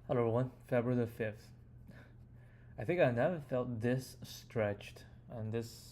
Hello everyone, February the 5th. I think I never felt this stretched and this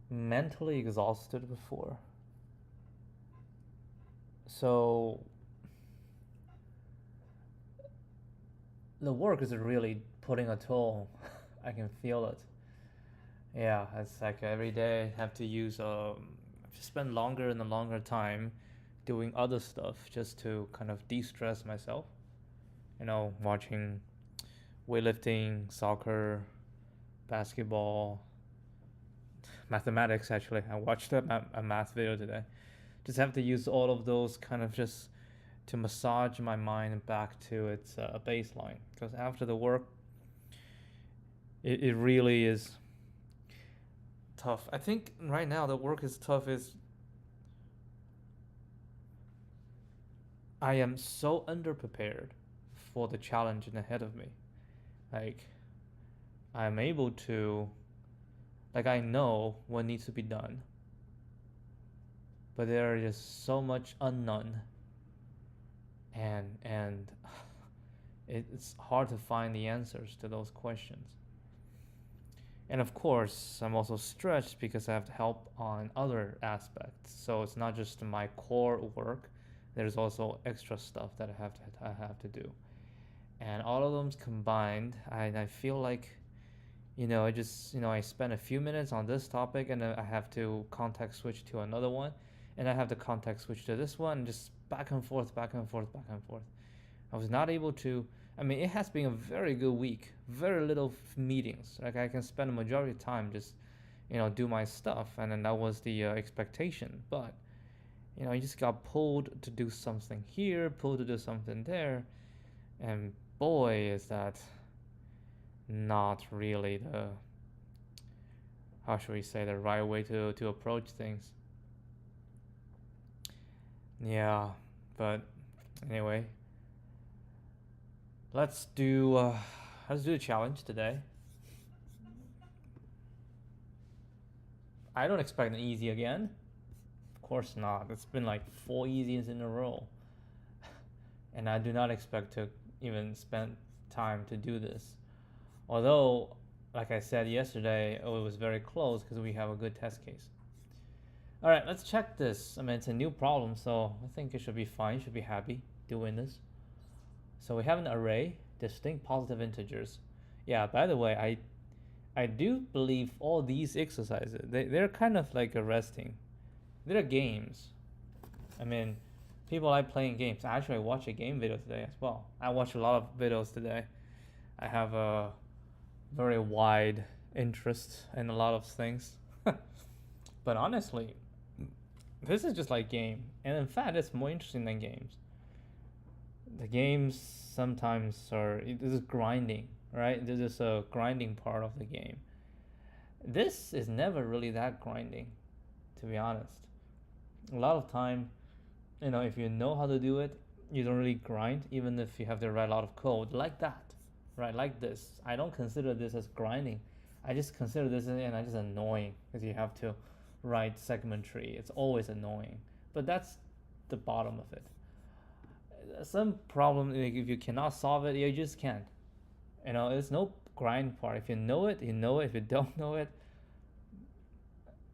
mentally exhausted before. So the work is really putting a toll. I can feel it. Yeah, it's like every day I have to spend longer and longer time doing other stuff just to kind of de-stress myself. Watching weightlifting, soccer, basketball, mathematics. Actually, I watched a math video today. Just have to use all of those kind of just to massage my mind back to its baseline. Because after the work, it really is tough. I think right now the work is tough. Is I am so underprepared for the challenge ahead of me. Like I'm able to, like I know what needs to be done, but there is just so much unknown, and it's hard to find the answers to those questions. And of course, I'm also stretched because I have to help on other aspects. So it's not just my core work. There's also extra stuff that I have to do, and all of them combined, I feel like I spend a few minutes on this topic, and then I have to context switch to another one, and I have to context switch to this one, and just back and forth, back and forth, back and forth. I was not able to. I mean, it has been a very good week. Very little meetings. Like I can spend a majority of time just, do my stuff, and then that was the expectation. But I just got pulled to do something here, pulled to do something there, and boy, is that not really the, how should we say, the right way to approach things. Yeah, but anyway, let's do a challenge today. I don't expect an easy again. Of course not. It's been like 4 easies in a row, and I do not expect to even spend time to do this. Although, like I said yesterday, it was very close because we have a good test case. All right, let's check this. I mean, it's a new problem, so I think it should be fine. You should be happy doing this. So we have an array, distinct positive integers. Yeah, by the way, I do believe all these exercises, they're kind of like arresting. They're games. I mean, people like playing games. Actually, I watched a game video today as well. I watched a lot of videos today. I have a very wide interest in a lot of things. But honestly, this is just like game. And in fact, it's more interesting than games. The games sometimes this is grinding, right? This is a grinding part of the game. This is never really that grinding, to be honest. A lot of time, if you know how to do it, you don't really grind, even if you have to write a lot of code like that, right? Like this. I don't consider this as grinding. I just consider this and I just annoying because you have to write segment tree. It's always annoying, but that's the bottom of it. Some problem, like if you cannot solve it, you just can't. There's no grind part. If you know it, you know it. If you don't know it,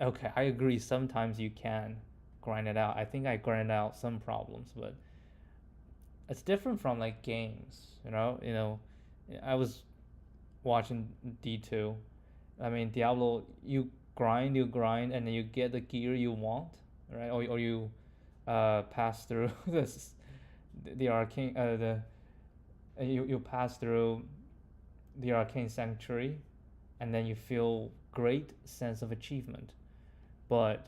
okay, I agree. Sometimes you can grind it out. I think I grind out some problems, but it's different from like games. I was watching D2. I mean, Diablo, you grind, and then you get the gear you want, right? Or you pass through this the arcane you pass through the arcane sanctuary, and then you feel great sense of achievement. But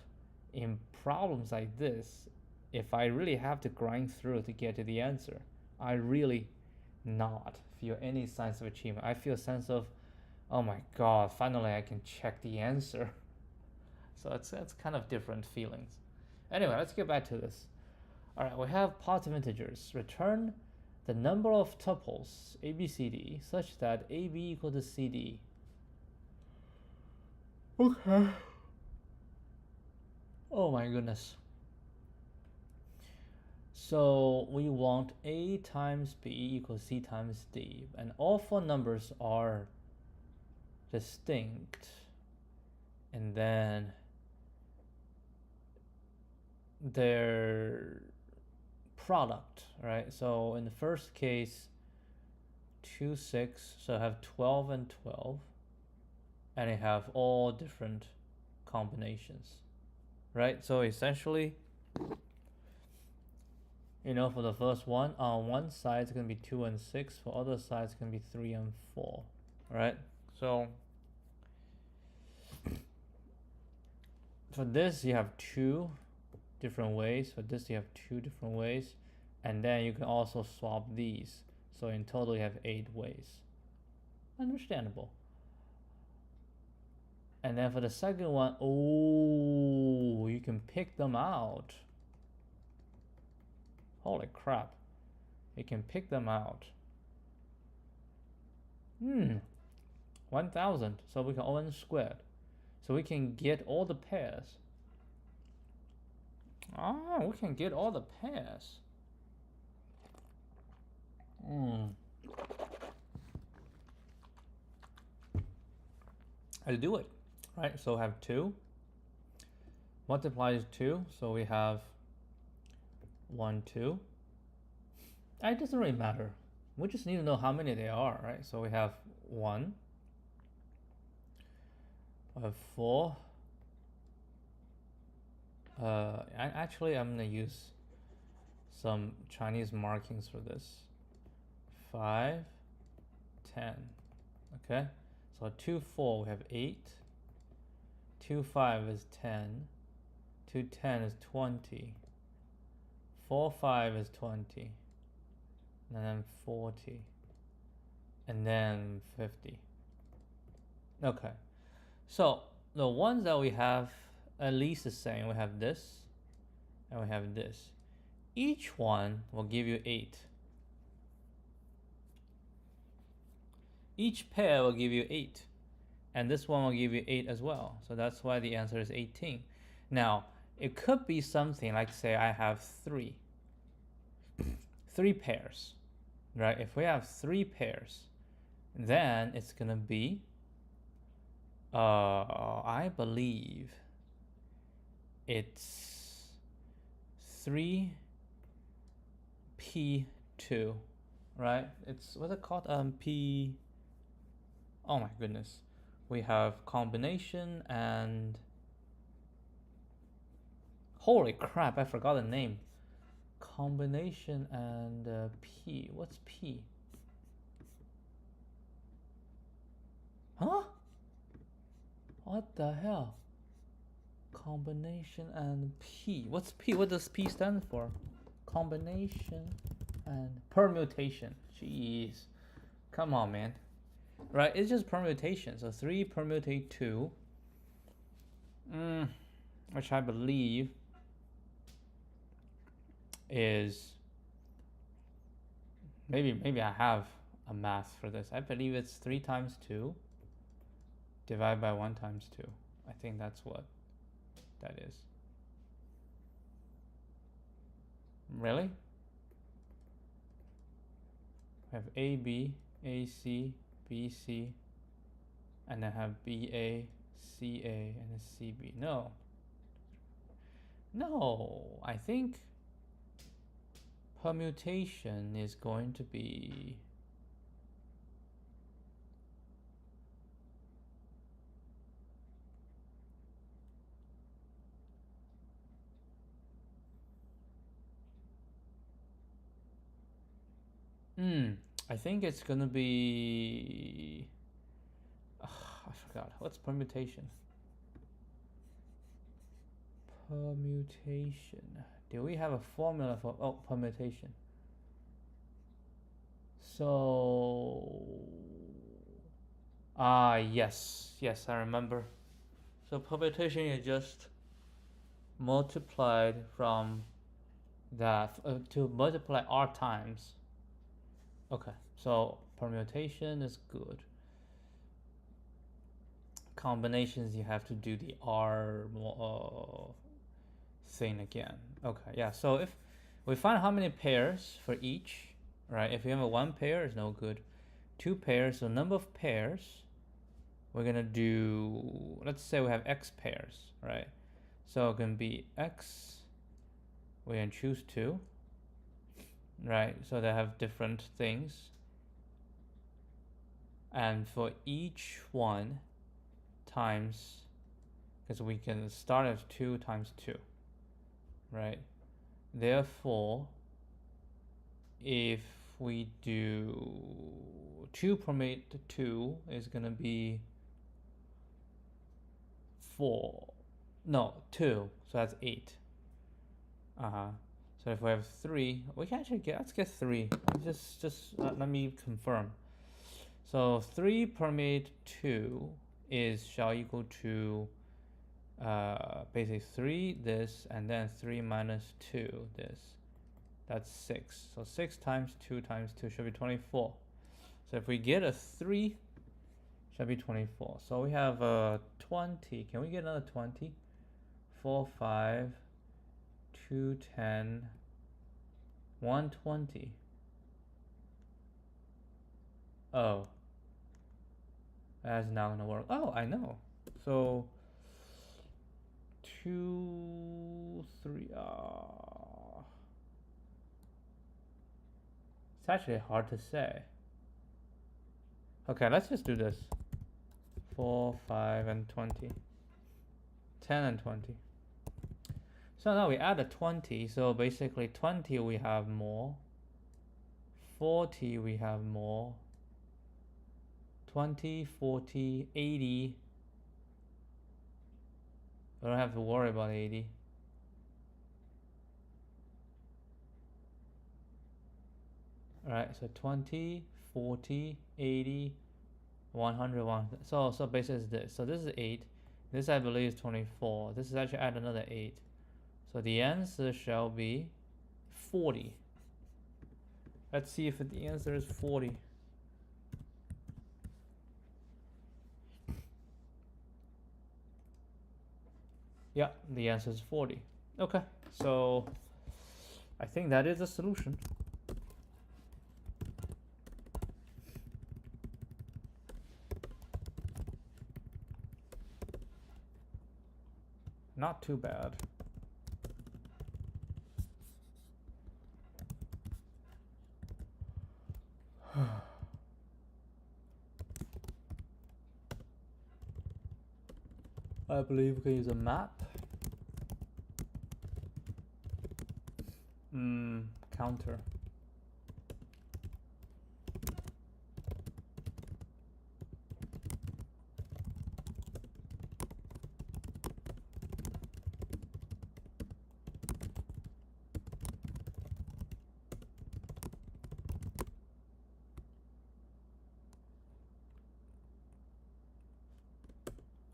in problems like this, if I really have to grind through to get to the answer, I really not feel any sense of achievement. I feel a sense of, oh my god, finally I can check the answer. So it's kind of different feelings. Anyway, let's get back to this. All right, we have positive integers. Return the number of tuples ABCD such that AB equal to CD. Okay. Oh my goodness. So we want A times B equals C times D, and all four numbers are distinct, and then their product, right? So in the first case, 2, 6, so I have 12 and 12, and I have all different combinations, right? So essentially, you know, for the first one, on one side it's going to be 2 and 6, for other side it's going to be 3 and 4, right? So for this you have 2 different ways, for this you have 2 different ways, and then you can also swap these, so in total you have 8 ways. Understandable. And then for the second one, oh, you can pick them out. Holy crap. You can pick them out. 1000. So we can O(n) squared. So we can get all the pairs. Ah, we can get all the pairs. I'll do it. Right, so have 2. Multiplies 2, so we have 1, 2. It doesn't really matter. We just need to know how many they are, right? So we have 1. We have 4. Actually, I'm gonna use some Chinese markings for this. 5, 10. Okay, so 2, 4, we have 8. 2, 5 is 10. 2, 10 is 20. 4, 5 is 20. And then 40. And then 50. Okay, so the ones that we have at least the same, we have this and we have this. Each one will give you 8. Each pair will give you 8. And this one will give you 8 as well. So that's why the answer is 18. Now, it could be something like, say, I have 3. 3 pairs, right? If we have 3 pairs, then it's going to be, I believe it's 3p2, right? It's, what's it called? P, oh my goodness. We have combination and, holy crap, I forgot the name. Combination and P. What's P? Huh? What the hell? Combination and P. What's P? What does P stand for? Combination and permutation. Jeez. Come on, man. Right, it's just permutation. So 3 permutate 2. Which I believe is, maybe I have a math for this. I believe it's 3 times 2 divided by 1 times 2. I think that's what that is. Really? We have AB, AC, BC, and then have BA, CA, and CB. No, I think permutation is going to be I think it's gonna be, I forgot. What's permutation? Permutation. Do we have a formula for, permutation? So, yes, I remember. So permutation is just multiplied from that to multiply r times. Okay, so permutation is good. Combinations, you have to do the r thing again. Okay, yeah, so if We find how many pairs for each, right? If you have a one pair, it's no good. Two pairs, so number of pairs, we're gonna do, let's say we have x pairs, right? So it can be x, we can choose two, right? So they have different things. And for each one times, because we can start as 2 times 2, right? Therefore, if we do 2 permit 2 is gonna be 4, no, 2, so that's 8. So if we have 3, we can actually get, let's get 3. Just let me confirm. So 3 permit 2 is shall equal to basically 3 this, and then 3 minus 2 this. That's 6. So 6 times 2 times 2 should be 24. So if we get a 3, should be 24. So we have 20. Can we get another 20? 4, 5, 2, 10, 120. Oh. That's not gonna work. Oh, I know. So 2, 3. It's actually hard to say. Okay, let's just do this. 4, 5, and 20. 10 and 20. So now we add a 20. So basically 20 we have more. 40 we have more. 20, 40, 80. We don't have to worry about 80. Alright, so 20, 40, 80, 100, 100. So basically it's this. So this is 8. This I believe is 24. This is actually add another 8. So the answer shall be 40. Let's see if the answer is 40. Yeah, the answer is 40. Okay, so I think that is the solution. Not too bad. I believe we can use a map. Counter.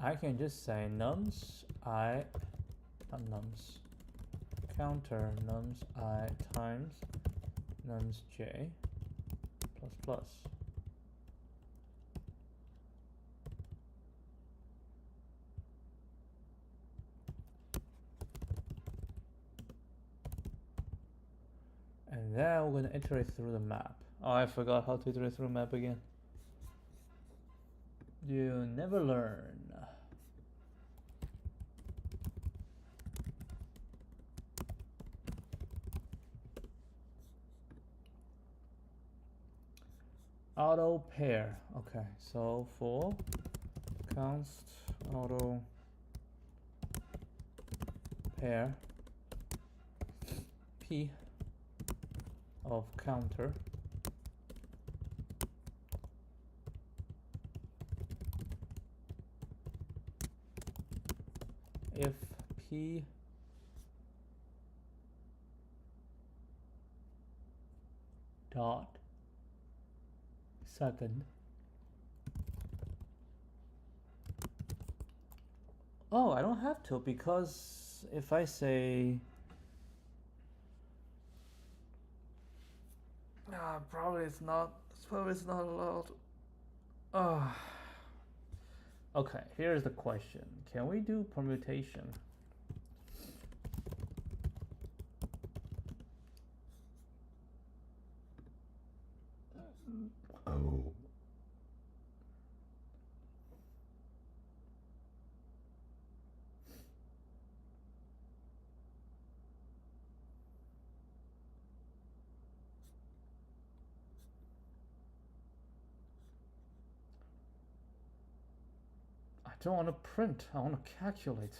I can just say nums I, not nums, counter nums I times nums j plus plus. And then we're going to iterate through the map. Oh, I forgot how to iterate through the map again. You never learn. Auto pair. Okay, so for const auto pair p of counter if p dot second. Oh, I don't have to, because if I say probably it's not allowed. Okay, here's the question. Can we do permutation? Oh. I don't want to print, I want to calculate.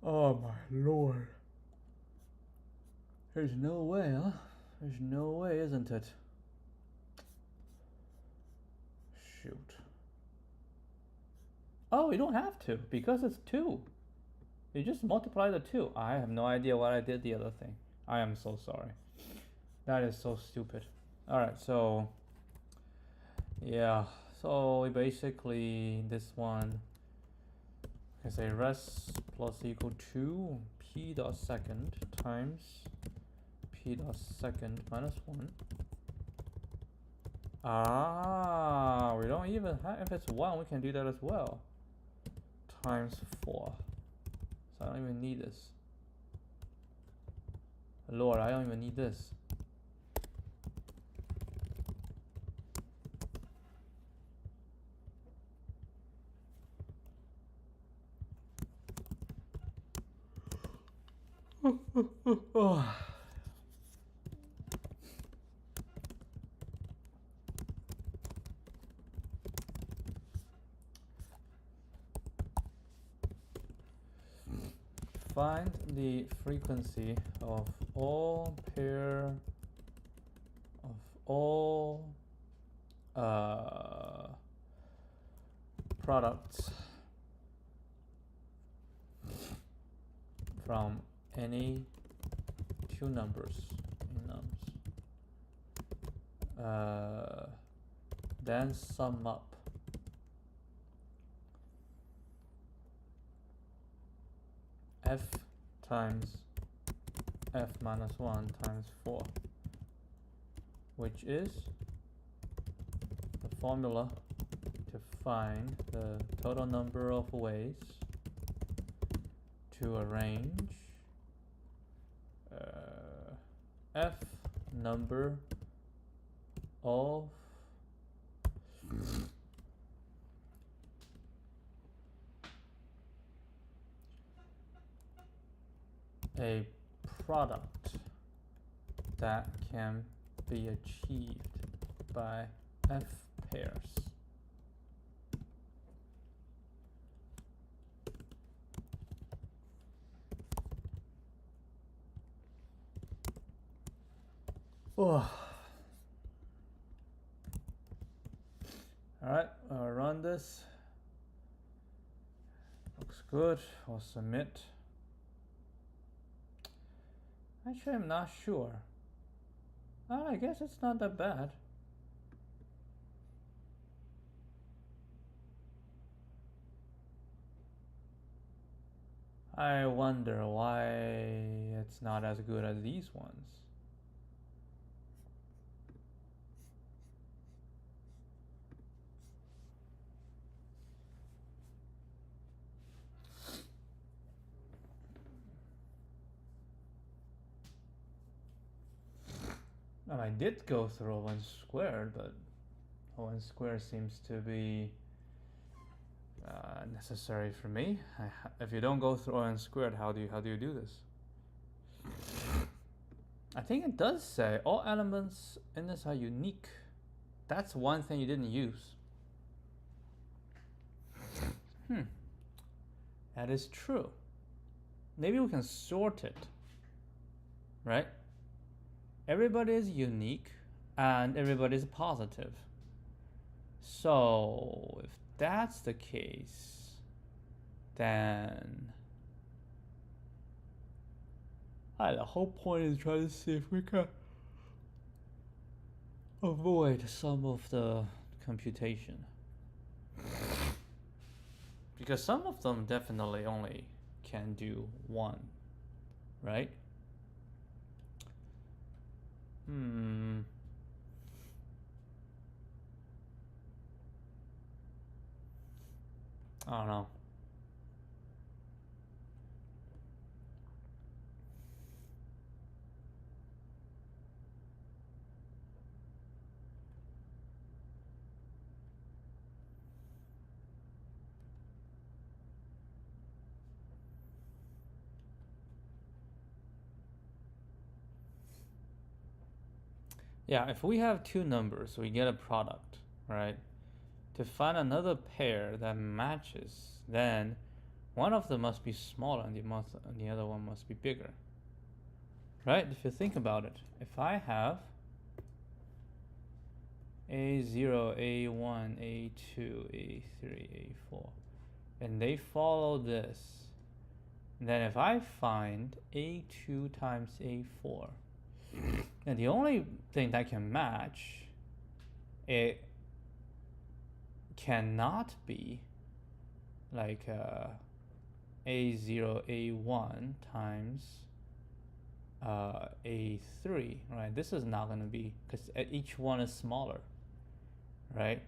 Oh my lord. There's no way, huh? There's no way, isn't it? Shoot. Oh, you don't have to, because it's 2. You just multiply the 2. I have no idea what I did the other thing. I am so sorry. That is so stupid. Alright, so yeah. So we basically, this one, I say res plus equal to p dot second times p dot second minus 1. Ah, we don't even have, if it's 1, we can do that as well. Times 4. So I don't even need this. Lord, I don't even need this. Oh. Find the frequency of all pair of all products from any 2 numbers in nums. Then sum up f times f minus 1 times 4, which is the formula to find the total number of ways to arrange f number of a product that can be achieved by f pairs. Oh. Alright, I'll run this. Looks good. I'll submit. Actually, I'm not sure. I guess it's not that bad. I wonder why it's not as good as these ones. I did go through O(n) squared, but O(n) squared seems to be necessary for me. If you don't go through O(n) squared, how do you do this? I think it does say all elements in this are unique. That's one thing you didn't use. That is true. Maybe we can sort it, right? Everybody is unique and everybody is positive. So if that's the case, then the whole point is trying to see if we can avoid some of the computation. Because some of them definitely only can do 1, right? I don't know. Yeah, if we have two numbers, we get a product, right? To find another pair that matches, then one of them must be smaller and the other one must be bigger. Right? If you think about it, if I have A0, A1, A2, A3, A4, and they follow this, then if I find A2 times A4, and the only thing that can match, it cannot be like A0, A1 times A3, right? This is not going to be, because each one is smaller, right?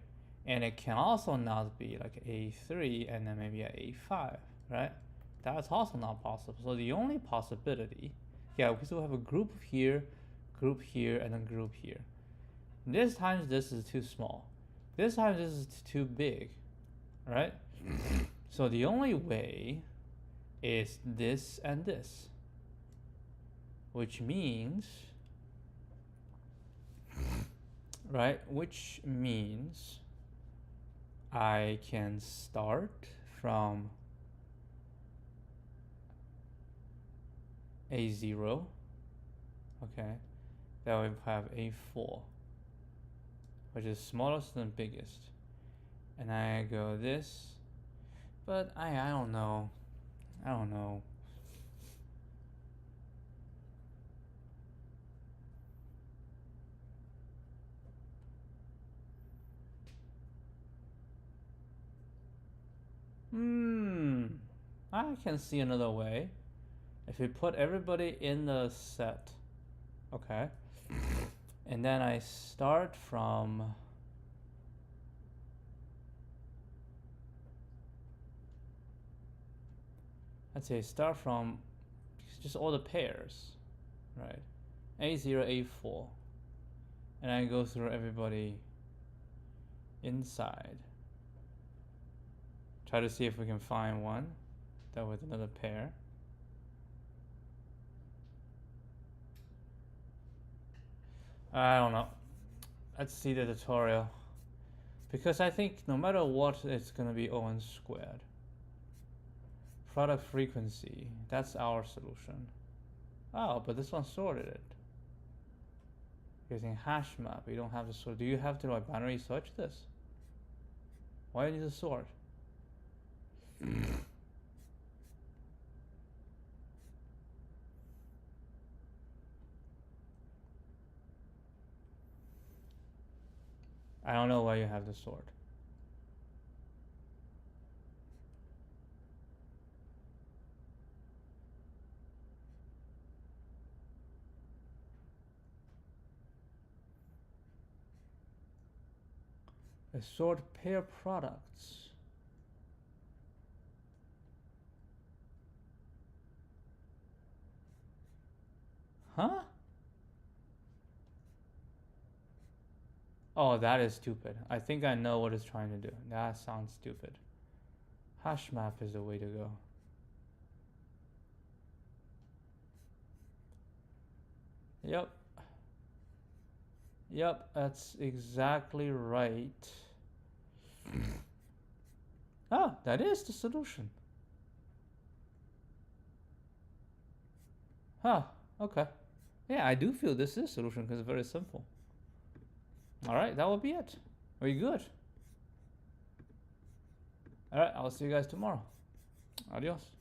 And it can also not be like A3 and then maybe a A5, right? That's also not possible. So the only possibility, yeah, because we have a group here, and then group here. This time this is too small. This time this is too big, right? So the only way is this and this, which means, right? Which means I can start from A0, okay? Then we have A4, which is smallest and biggest. And I go this, but I don't know. I don't know. I can see another way. If we put everybody in the set, okay, and then I start from let's say start from just all the pairs, right? A0, A4, and I go through everybody inside. Try to see if we can find one that with another pair. I don't know. Let's see the tutorial. Because I think no matter what, it's going to be O(n) squared. Product frequency, that's our solution. Oh, but this one sorted it. Using hash map, you don't have to sort. Do you have to like binary search this? Why do you need to sort? I don't know why you have to sort. A sort pair products. Huh? Oh, that is stupid. I think I know what it's trying to do. That sounds stupid. Hash map is the way to go. Yep. Yep, that's exactly right. Ah, that is the solution. Huh, okay. Yeah, I do feel this is a solution because it's very simple. Alright, that will be it. Are you good? Alright, I'll see you guys tomorrow. Adios.